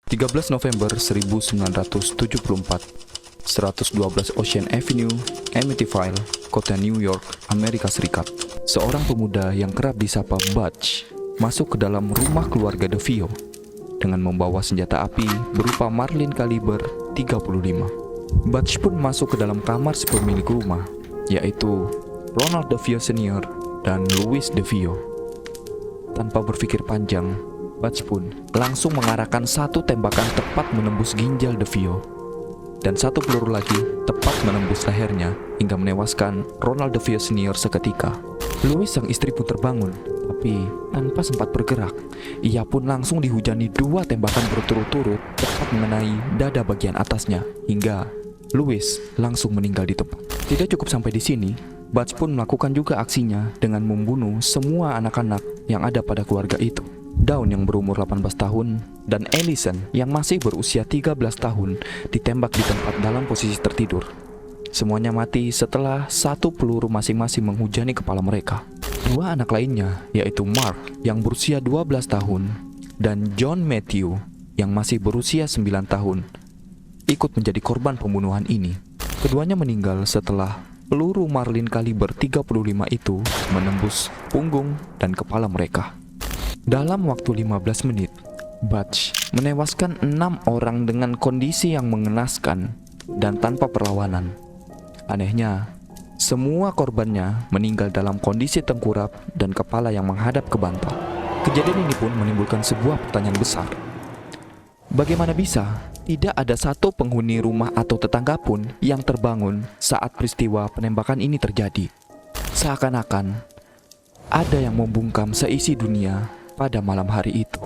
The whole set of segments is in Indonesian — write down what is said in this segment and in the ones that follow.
13 November 1974, 112 Ocean Avenue, Amityville, kota New York, Amerika Serikat. Seorang pemuda yang kerap disapa Butch masuk ke dalam rumah keluarga DeVio dengan membawa senjata api berupa Marlin kaliber 35. Butch pun masuk ke dalam kamar si pemilik rumah, yaitu Ronald DeVio Sr. dan Louis DeVio. Tanpa berpikir panjang, Butch pun langsung mengarahkan satu tembakan tepat menembus ginjal DeVio, dan satu peluru lagi tepat menembus lehernya hingga menewaskan Ronald DeVio Sr. seketika. Louis sang istri pun terbangun, tapi tanpa sempat bergerak. Ia pun langsung dihujani dua tembakan berturut-turut tepat mengenai dada bagian atasnya, hingga Louis langsung meninggal di tempat. Tidak cukup sampai di sini, Butch pun melakukan juga aksinya dengan membunuh semua anak-anak yang ada pada keluarga itu. Dawn yang berumur 18 tahun dan Allison yang masih berusia 13 tahun ditembak di tempat dalam posisi tertidur. Semuanya mati setelah satu peluru masing-masing menghujani kepala mereka. Dua anak lainnya, yaitu Mark yang berusia 12 tahun dan John Matthew yang masih berusia 9 tahun, ikut menjadi korban pembunuhan ini. Keduanya meninggal setelah peluru Marlin kaliber 35 itu menembus punggung dan kepala mereka. Dalam waktu 15 menit, Butch menewaskan 6 orang dengan kondisi yang mengenaskan dan tanpa perlawanan. Anehnya, semua korbannya meninggal dalam kondisi tengkurap dan kepala yang menghadap ke bantal. Kejadian ini pun menimbulkan sebuah pertanyaan besar. Bagaimana bisa tidak ada satu penghuni rumah atau tetangga pun yang terbangun saat peristiwa penembakan ini terjadi? Seakan-akan ada yang membungkam seisi dunia pada malam hari itu.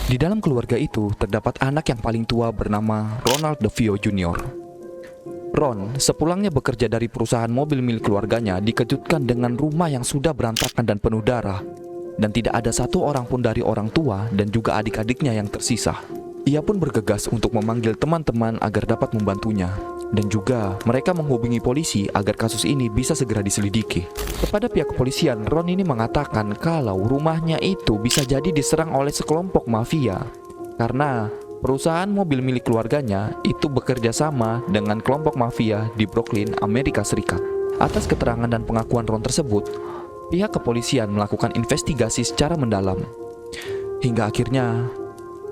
Di dalam keluarga itu terdapat anak yang paling tua bernama Ronald DeVio Jr. Ron, sepulangnya bekerja dari perusahaan mobil milik keluarganya, dikejutkan dengan rumah yang sudah berantakan dan penuh darah, dan tidak ada satu orang pun dari orang tua dan juga adik-adiknya yang tersisa. Ia pun bergegas untuk memanggil teman-teman agar dapat membantunya, dan juga mereka menghubungi polisi agar kasus ini bisa segera diselidiki. Kepada pihak kepolisian, Ron ini mengatakan kalau rumahnya itu bisa jadi diserang oleh sekelompok mafia karena perusahaan mobil milik keluarganya itu bekerja sama dengan kelompok mafia di Brooklyn, Amerika Serikat. Atas keterangan dan pengakuan Ron tersebut, pihak kepolisian melakukan investigasi secara mendalam. Hingga akhirnya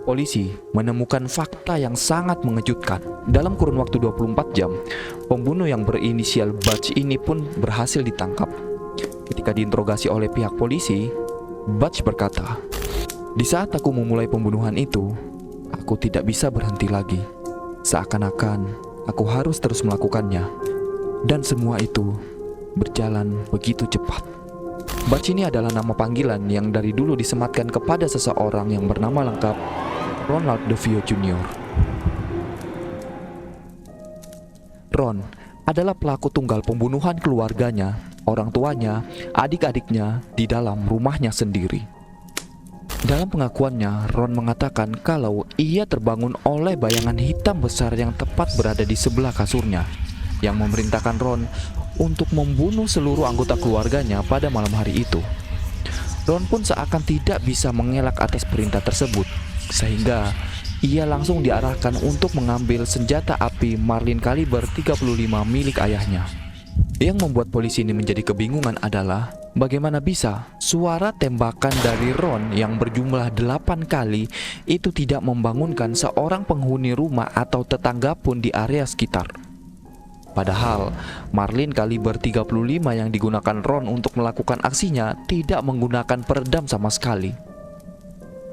polisi menemukan fakta yang sangat mengejutkan. Dalam kurun waktu 24 jam, pembunuh yang berinisial Butch ini pun berhasil ditangkap. Ketika diinterogasi oleh pihak polisi, Butch berkata, "Di saat aku memulai pembunuhan itu, aku tidak bisa berhenti lagi. Seakan-akan aku harus terus melakukannya. Dan semua itu berjalan begitu cepat." Butch ini adalah nama panggilan yang dari dulu disematkan kepada seseorang yang bernama lengkap Ronald DeVio Jr. Ron adalah pelaku tunggal pembunuhan keluarganya, orang tuanya, adik-adiknya di dalam rumahnya sendiri. Dalam pengakuannya, Ron mengatakan kalau ia terbangun oleh bayangan hitam besar yang tepat berada di sebelah kasurnya, yang memerintahkan Ron untuk membunuh seluruh anggota keluarganya pada malam hari itu. Ron pun seakan tidak bisa mengelak atas perintah tersebut, sehingga ia langsung diarahkan untuk mengambil senjata api Marlin kaliber 35 milik ayahnya. Yang membuat polisi ini menjadi kebingungan adalah bagaimana bisa suara tembakan dari Ron yang berjumlah 8 kali itu tidak membangunkan seorang penghuni rumah atau tetangga pun di area sekitar. Padahal Marlin kaliber 35 yang digunakan Ron untuk melakukan aksinya tidak menggunakan peredam sama sekali.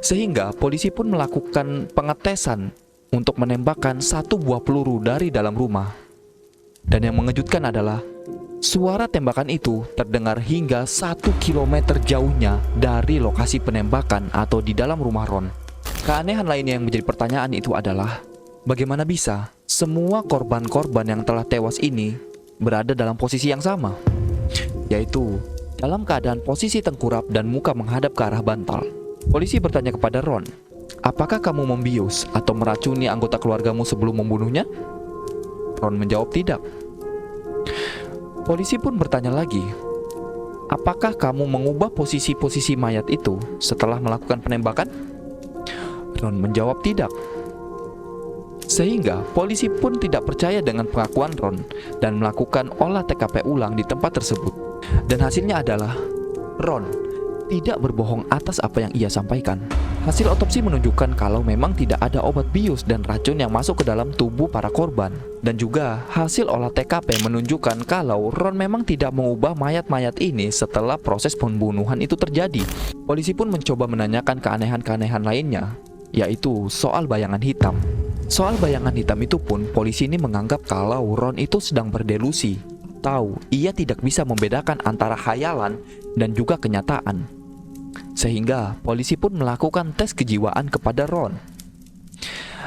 Sehingga polisi pun melakukan pengetesan untuk menembakkan satu buah peluru dari dalam rumah. Dan yang mengejutkan adalah suara tembakan itu terdengar hingga 1 kilometer jauhnya dari lokasi penembakan atau di dalam rumah Ron. Keanehan lainnya yang menjadi pertanyaan itu adalah bagaimana bisa semua korban-korban yang telah tewas ini berada dalam posisi yang sama, yaitu dalam keadaan posisi tengkurap dan muka menghadap ke arah bantal. Polisi bertanya kepada Ron, "Apakah kamu membius atau meracuni anggota keluargamu sebelum membunuhnya?" Ron menjawab tidak. Polisi pun bertanya lagi, Apakah kamu mengubah posisi-posisi mayat itu setelah melakukan penembakan? Ron menjawab tidak. Sehingga polisi pun tidak percaya dengan pengakuan Ron dan melakukan olah TKP ulang di tempat tersebut. Dan hasilnya adalah Ron tidak berbohong atas apa yang ia sampaikan. Hasil otopsi menunjukkan kalau memang tidak ada obat bius dan racun yang masuk ke dalam tubuh para korban. Dan juga hasil olah TKP menunjukkan kalau Ron memang tidak mengubah mayat-mayat ini setelah proses pembunuhan itu terjadi. Polisi pun mencoba menanyakan keanehan-keanehan lainnya, yaitu soal bayangan hitam. Soal bayangan hitam itu pun polisi ini menganggap kalau Ron itu sedang berdelusi. Tahu, ia tidak bisa membedakan antara khayalan dan juga kenyataan. Sehingga polisi pun melakukan tes kejiwaan kepada Ron.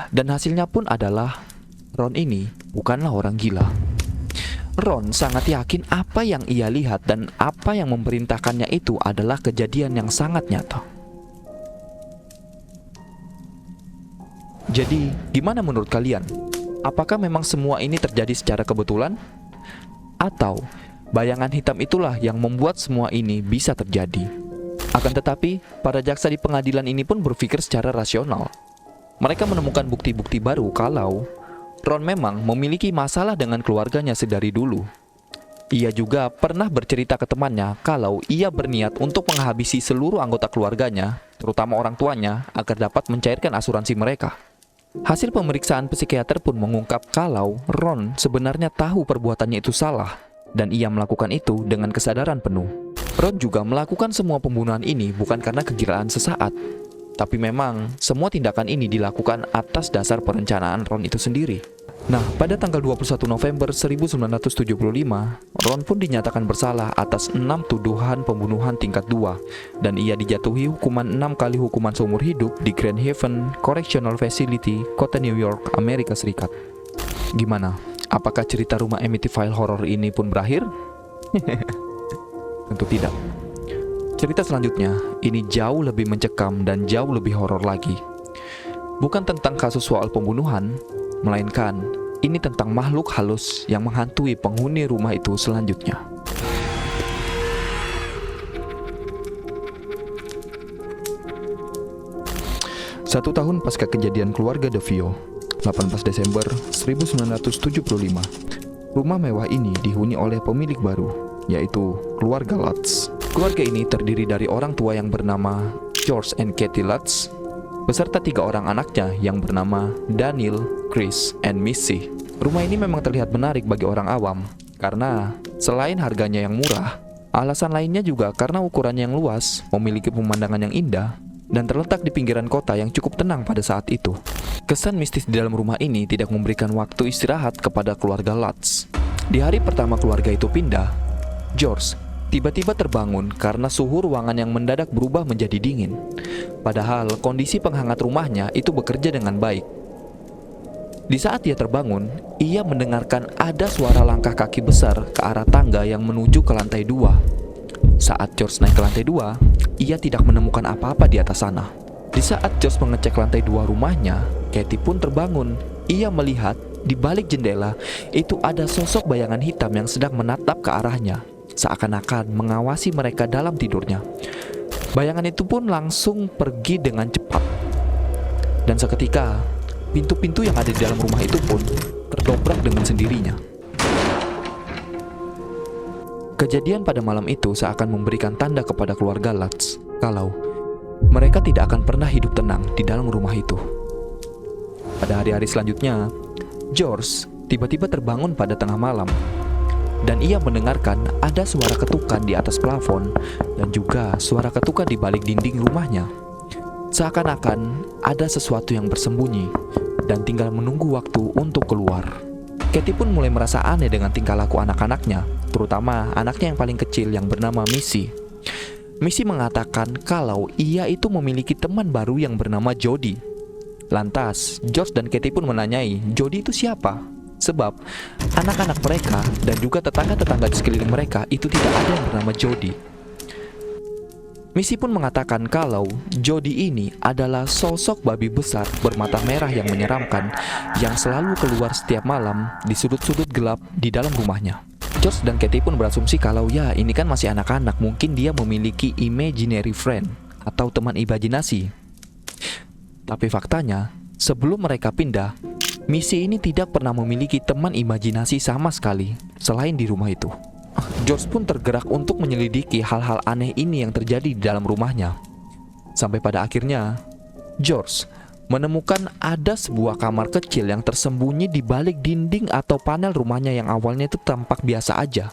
Dan hasilnya pun adalah Ron ini bukanlah orang gila. Ron sangat yakin apa yang ia lihat dan apa yang memerintahkannya itu adalah kejadian yang sangat nyata. Jadi, gimana menurut kalian? Apakah memang semua ini terjadi secara kebetulan? Atau bayangan hitam itulah yang membuat semua ini bisa terjadi? Akan tetapi, para jaksa di pengadilan ini pun berpikir secara rasional. Mereka menemukan bukti-bukti baru kalau Ron memang memiliki masalah dengan keluarganya sedari dulu. Ia juga pernah bercerita ke temannya kalau ia berniat untuk menghabisi seluruh anggota keluarganya, terutama orang tuanya, agar dapat mencairkan asuransi mereka. Hasil pemeriksaan psikiater pun mengungkap kalau Ron sebenarnya tahu perbuatannya itu salah, dan ia melakukan itu dengan kesadaran penuh. Ron juga melakukan semua pembunuhan ini bukan karena kegilaan sesaat, tapi memang semua tindakan ini dilakukan atas dasar perencanaan Ron itu sendiri. Nah, pada tanggal 21 November 1975, Ron pun dinyatakan bersalah atas 6 tuduhan pembunuhan tingkat 2, dan ia dijatuhi hukuman 6 kali hukuman seumur hidup di Grand Haven Correctional Facility, kota New York, Amerika Serikat. Gimana? Apakah cerita rumah Amityville horror ini pun berakhir? Tentu tidak. Cerita selanjutnya ini jauh lebih mencekam dan jauh lebih horor lagi. Bukan tentang kasus soal pembunuhan, melainkan ini tentang makhluk halus yang menghantui penghuni rumah itu selanjutnya. Satu tahun pasca kejadian keluarga DeVio, 18 Desember 1975, rumah mewah ini dihuni oleh pemilik baru, yaitu keluarga Lutz. Keluarga ini terdiri dari orang tua yang bernama George and Kathy Lutz, beserta 3 orang anaknya yang bernama Daniel, Chris, and Missy. Rumah ini memang terlihat menarik bagi orang awam, karena selain harganya yang murah, alasan lainnya juga karena ukurannya yang luas, memiliki pemandangan yang indah, dan terletak di pinggiran kota yang cukup tenang pada saat itu. Kesan mistis di dalam rumah ini tidak memberikan waktu istirahat kepada keluarga Lutz. Di hari pertama keluarga itu pindah, George tiba-tiba terbangun karena suhu ruangan yang mendadak berubah menjadi dingin. Padahal kondisi penghangat rumahnya itu bekerja dengan baik. Di saat dia terbangun, ia mendengarkan ada suara langkah kaki besar ke arah tangga yang menuju ke lantai 2. Saat George naik ke lantai 2, ia tidak menemukan apa-apa di atas sana. Di saat George mengecek lantai 2 rumahnya, Kathy pun terbangun. Ia melihat di balik jendela itu ada sosok bayangan hitam yang sedang menatap ke arahnya, seakan-akan mengawasi mereka dalam tidurnya. Bayangan itu pun langsung pergi dengan cepat. Dan seketika, pintu-pintu yang ada di dalam rumah itu pun terdobrak dengan sendirinya. Kejadian pada malam itu seakan memberikan tanda kepada keluarga Lutz kalau mereka tidak akan pernah hidup tenang di dalam rumah itu. Pada hari-hari selanjutnya, George tiba-tiba terbangun pada tengah malam, dan ia mendengarkan ada suara ketukan di atas plafon dan juga suara ketukan di balik dinding rumahnya. Seakan-akan ada sesuatu yang bersembunyi dan tinggal menunggu waktu untuk keluar. Kathy pun mulai merasa aneh dengan tingkah laku anak-anaknya, terutama anaknya yang paling kecil yang bernama Missy. Missy mengatakan kalau ia itu memiliki teman baru yang bernama Jody. Lantas, George dan Kathy pun menanyai, Jody itu siapa? Sebab anak-anak mereka dan juga tetangga-tetangga di sekeliling mereka itu tidak ada yang bernama Jody. Missy pun mengatakan kalau Jody ini adalah sosok babi besar bermata merah yang menyeramkan yang selalu keluar setiap malam di sudut-sudut gelap di dalam rumahnya. George dan Katie pun berasumsi kalau ya ini kan masih anak-anak, mungkin dia memiliki imaginary friend atau teman imajinasi. Tapi faktanya, sebelum mereka pindah, Missy ini tidak pernah memiliki teman imajinasi sama sekali selain di rumah itu. George pun tergerak untuk menyelidiki hal-hal aneh ini yang terjadi di dalam rumahnya. Sampai pada akhirnya, George menemukan ada sebuah kamar kecil yang tersembunyi di balik dinding atau panel rumahnya yang awalnya itu tampak biasa aja.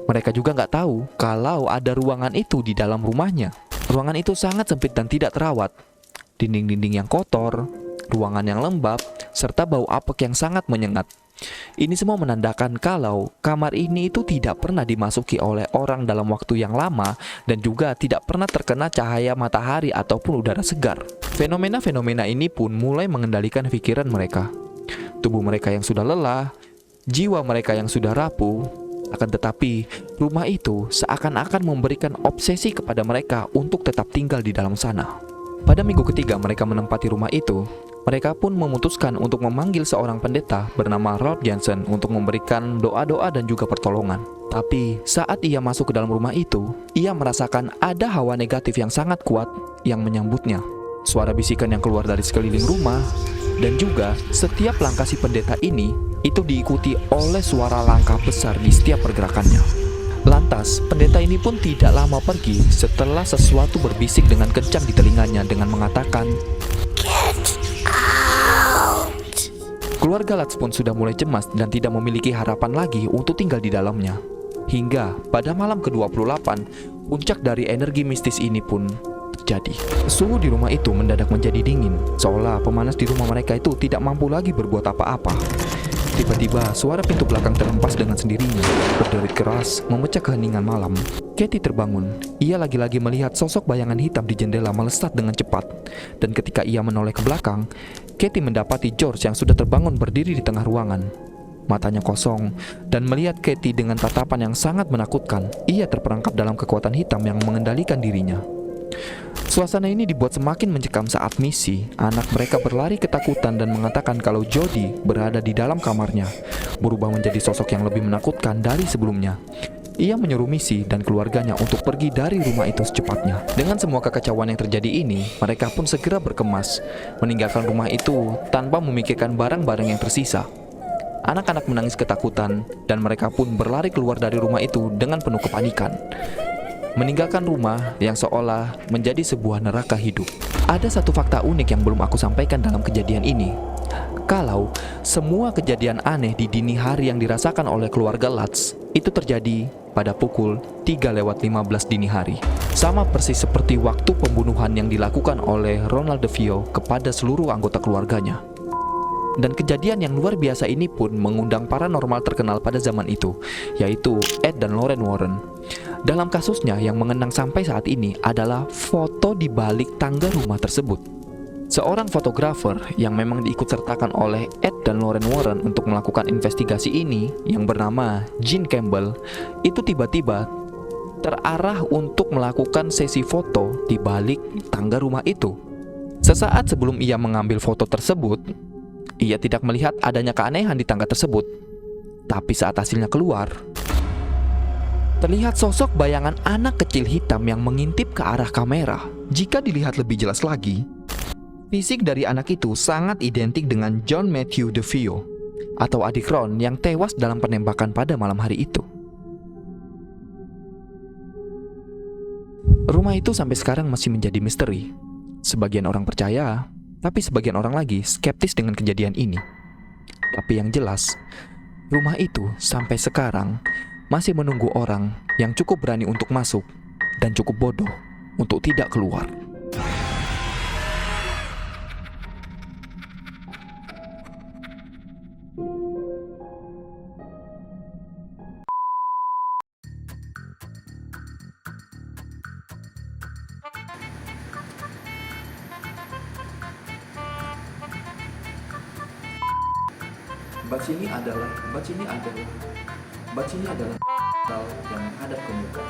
Mereka juga nggak tahu kalau ada ruangan itu di dalam rumahnya. Ruangan itu sangat sempit dan tidak terawat. Dinding-dinding yang kotor, ruangan yang lembab, serta bau apek yang sangat menyengat. Ini semua menandakan kalau kamar ini itu tidak pernah dimasuki oleh orang dalam waktu yang lama dan juga tidak pernah terkena cahaya matahari ataupun udara segar. Fenomena-fenomena ini pun mulai mengendalikan pikiran mereka. Tubuh mereka yang sudah lelah, jiwa mereka yang sudah rapuh, akan tetapi rumah itu seakan-akan memberikan obsesi kepada mereka untuk tetap tinggal di dalam sana. Pada minggu ketiga mereka menempati rumah itu, mereka pun memutuskan untuk memanggil seorang pendeta bernama Rod Johnson untuk memberikan doa-doa dan juga pertolongan. Tapi saat ia masuk ke dalam rumah itu, ia merasakan ada hawa negatif yang sangat kuat yang menyambutnya. Suara bisikan yang keluar dari sekeliling rumah, dan juga setiap langkah si pendeta ini itu diikuti oleh suara langkah besar di setiap pergerakannya. Lantas, pendeta ini pun tidak lama pergi setelah sesuatu berbisik dengan kencang di telinganya dengan mengatakan, "Get out!" Keluarga Lutz pun sudah mulai cemas dan tidak memiliki harapan lagi untuk tinggal di dalamnya. Hingga pada malam ke-28, puncak dari energi mistis ini pun terjadi. Suhu di rumah itu mendadak menjadi dingin, seolah pemanas di rumah mereka itu tidak mampu lagi berbuat apa-apa. Tiba-tiba suara pintu belakang terhempas dengan sendirinya, berderit keras, memecah keheningan malam. Katie terbangun. Ia lagi-lagi melihat sosok bayangan hitam di jendela melesat dengan cepat. Dan ketika ia menoleh ke belakang, Katie mendapati George yang sudah terbangun berdiri di tengah ruangan. Matanya kosong, dan melihat Katie dengan tatapan yang sangat menakutkan. Ia terperangkap dalam kekuatan hitam yang mengendalikan dirinya. Suasana ini dibuat semakin mencekam saat Missy, anak mereka, berlari ketakutan dan mengatakan kalau Jody berada di dalam kamarnya, berubah menjadi sosok yang lebih menakutkan dari sebelumnya. Ia menyuruh Missy dan keluarganya untuk pergi dari rumah itu secepatnya. Dengan semua kekacauan yang terjadi ini, mereka pun segera berkemas, meninggalkan rumah itu tanpa memikirkan barang-barang yang tersisa. Anak-anak menangis ketakutan dan mereka pun berlari keluar dari rumah itu dengan penuh kepanikan, meninggalkan rumah yang seolah menjadi sebuah neraka hidup. Ada satu fakta unik yang belum aku sampaikan dalam kejadian ini. Kalau semua kejadian aneh di dini hari yang dirasakan oleh keluarga Lutz itu terjadi pada pukul 3:15 dini hari. Sama persis seperti waktu pembunuhan yang dilakukan oleh Ronald DeVio kepada seluruh anggota keluarganya. Dan kejadian yang luar biasa ini pun mengundang paranormal terkenal pada zaman itu, yaitu Ed dan Lorraine Warren. Dalam kasusnya yang mengenang sampai saat ini adalah foto di balik tangga rumah tersebut. Seorang fotografer yang memang diikutsertakan oleh Ed dan Lorraine Warren untuk melakukan investigasi ini, yang bernama Gene Campbell, itu tiba-tiba terarah untuk melakukan sesi foto di balik tangga rumah itu. Sesaat sebelum ia mengambil foto tersebut, ia tidak melihat adanya keanehan di tangga tersebut. Tapi saat hasilnya keluar, terlihat sosok bayangan anak kecil hitam yang mengintip ke arah kamera. Jika dilihat lebih jelas lagi, fisik dari anak itu sangat identik dengan John Matthew DeVio atau adik Ron yang tewas dalam penembakan pada malam hari itu. Rumah itu sampai sekarang masih menjadi misteri. Sebagian orang percaya, tapi sebagian orang lagi skeptis dengan kejadian ini. Tapi yang jelas, rumah itu sampai sekarang masih menunggu orang yang cukup berani untuk masuk dan cukup bodoh untuk tidak keluar. Bat sini adalah hal yang menghadap ke muka.